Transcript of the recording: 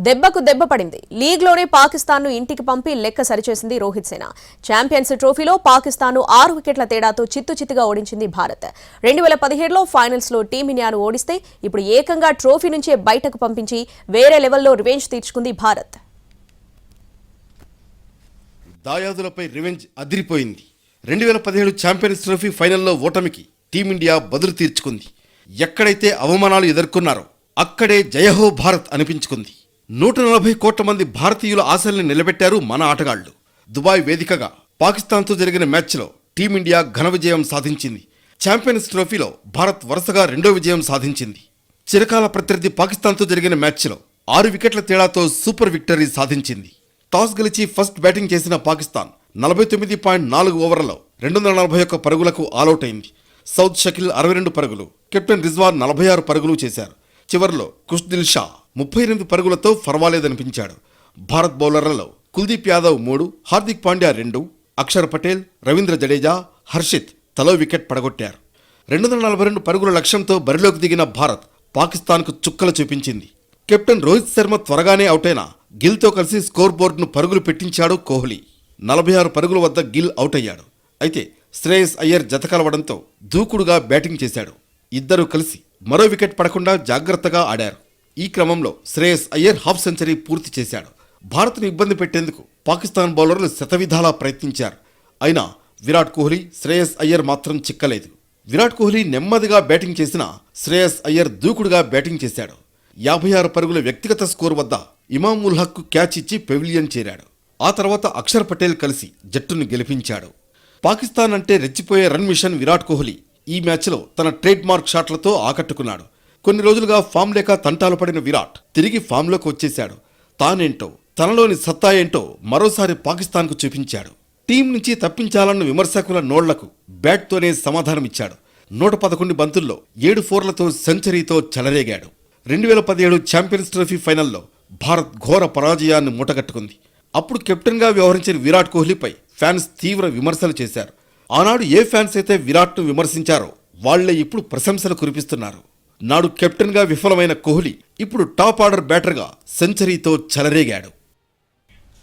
దెబ్బకు దెబ్బ పడింది. లీగ్లోనే పాకిస్తాన్ను ఇంటికి పంపి లెక్క సరిచేసింది రోహిత్ సేన. ఛాంపియన్స్ ట్రోఫీలో పాకిస్తాన్ను 6 వికెట్ల తేడాతో చిత్తుచిత్తుగా ఓడించింది భారత్. 2017లో ఫైనల్స్లో టీమిండియాను ఓడిస్తే ఇప్పుడు ఏకంగా ట్రోఫీ నుంచే బయటకు పంపించి వేరే లెవెల్లో రివెంజ్ తీర్చుకుంది భారత్. దాయాదులపై రివెంజ్ అదిరిపోయింది. 2017 ఛాంపియన్స్ ట్రోఫీ ఫైనల్లో ఓటమికి టీమిండియా బదులు తీర్చుకుంది. ఎక్కడైతే అవమానాలు ఎదుర్కొన్నారో అక్కడే జయహో భారత్ అనిపించుకుంది. 140 కోట్ల మంది భారతీయుల ఆశల్ని నిలబెట్టారు మన ఆటగాళ్లు. దుబాయ్ వేదికగా పాకిస్తాన్తో జరిగిన మ్యాచ్లో టీమిండియా ఘన విజయం సాధించింది. ఛాంపియన్స్ ట్రోఫీలో భారత్ వరుసగా 2వ విజయం సాధించింది. చిరకాల ప్రత్యర్థి పాకిస్తాన్తో జరిగిన మ్యాచ్లో 6 వికెట్ల తేడాతో సూపర్ విక్టరీ సాధించింది. టాస్ గెలిచి ఫస్ట్ బ్యాటింగ్ చేసిన పాకిస్తాన్ 49.4 ఓవర్లలో 241 పరుగులకు ఆలౌట్ అయింది. సౌద్ షకిల్ 62 పరుగులు, కెప్టెన్ రిజ్వాన్ 46 పరుగులు చేశారు. చివర్లో ఖుష్దిల్ షా 38 పరుగులతో ఫర్వాలేదనిపించాడు. భారత్ బౌలర్లలో కుల్దీప్ యాదవ్ 3, హార్దిక్ పాండ్యా 2, అక్షర్ పటేల్, రవీంద్ర జడేజా, హర్షిత్ తలో వికెట్ పడగొట్టారు. 242 పరుగుల లక్ష్యంతో బరిలోకి దిగిన భారత్ పాకిస్తాన్కు చుక్కలు చూపించింది. కెప్టెన్ రోహిత్ శర్మ త్వరగానే అవుటైనా గిల్తో కలిసి స్కోర్ బోర్డును పరుగులు పెట్టించాడు కోహ్లీ. 46 పరుగుల వద్ద గిల్ అవుట్ అయ్యాడు. అయితే శ్రేయస్ అయ్యర్ జతకలవడంతో దూకుడుగా బ్యాటింగ్ చేశాడు. ఇద్దరూ కలిసి మరో వికెట్ పడకుండా జాగ్రత్తగా ఆడారు. ఈ క్రమంలో శ్రేయస్ అయ్యర్ హాఫ్ సెంచరీ పూర్తి చేశాడు. భారత్ను ఇబ్బంది పెట్టేందుకు పాకిస్తాన్ బౌలర్లు శతవిధాలా ప్రయత్నించారు. అయినా విరాట్ కోహ్లీ, శ్రేయస్ అయ్యర్ మాత్రం చిక్కలేదు. విరాట్ కోహ్లీ నెమ్మదిగా బ్యాటింగ్ చేసినా శ్రేయస్ అయ్యర్ దూకుడుగా బ్యాటింగ్ చేశాడు. 56 పరుగుల వ్యక్తిగత స్కోర్ వద్ద ఇమామ్ ఉల్ హక్ క్యాచ్ ఇచ్చి పెవిలియన్ చేరాడు. ఆ తర్వాత అక్షర్ పటేల్ కలిసి జట్టును గెలిపించాడు. పాకిస్తాన్ అంటే రెచ్చిపోయే రన్ మిషన్ విరాట్ కోహ్లీ ఈ మ్యాచ్లో తన ట్రేడ్ మార్క్ షాట్లతో ఆకట్టుకున్నాడు. కొన్ని రోజులుగా ఫామ్ లేక తంటాలు పడిన విరాట్ తిరిగి ఫామ్లోకి వచ్చేశాడు. తానేంటో, తనలోని సత్తా ఏంటో మరోసారి పాకిస్తాన్కు చూపించాడు. టీం నుంచి తప్పించాలన్న విమర్శకుల నోళ్లకు బ్యాట్తోనే సమాధానమిచ్చాడు. 111 బంతుల్లో 7 ఫోర్లతో సెంచరీతో చెలరేగాడు. 2017 ఛాంపియన్స్ ట్రోఫీ ఫైనల్లో భారత్ ఘోర పరాజయాన్ని మూటగట్టుకుంది. అప్పుడు కెప్టెన్గా వ్యవహరించిన విరాట్ కోహ్లీపై ఫ్యాన్స్ తీవ్ర విమర్శలు చేశారు. ఆనాడు ఏ ఫ్యాన్స్ అయితే విరాట్ను విమర్శించారో వాళ్లే ఇప్పుడు ప్రశంసలు కురిపిస్తున్నారు. నాడు కెప్టెన్గా విఫలమైన కోహ్లీ ఇప్పుడు టాప్ ఆర్డర్ బ్యాటర్గా సెంచరీతో చెలరేగాడు.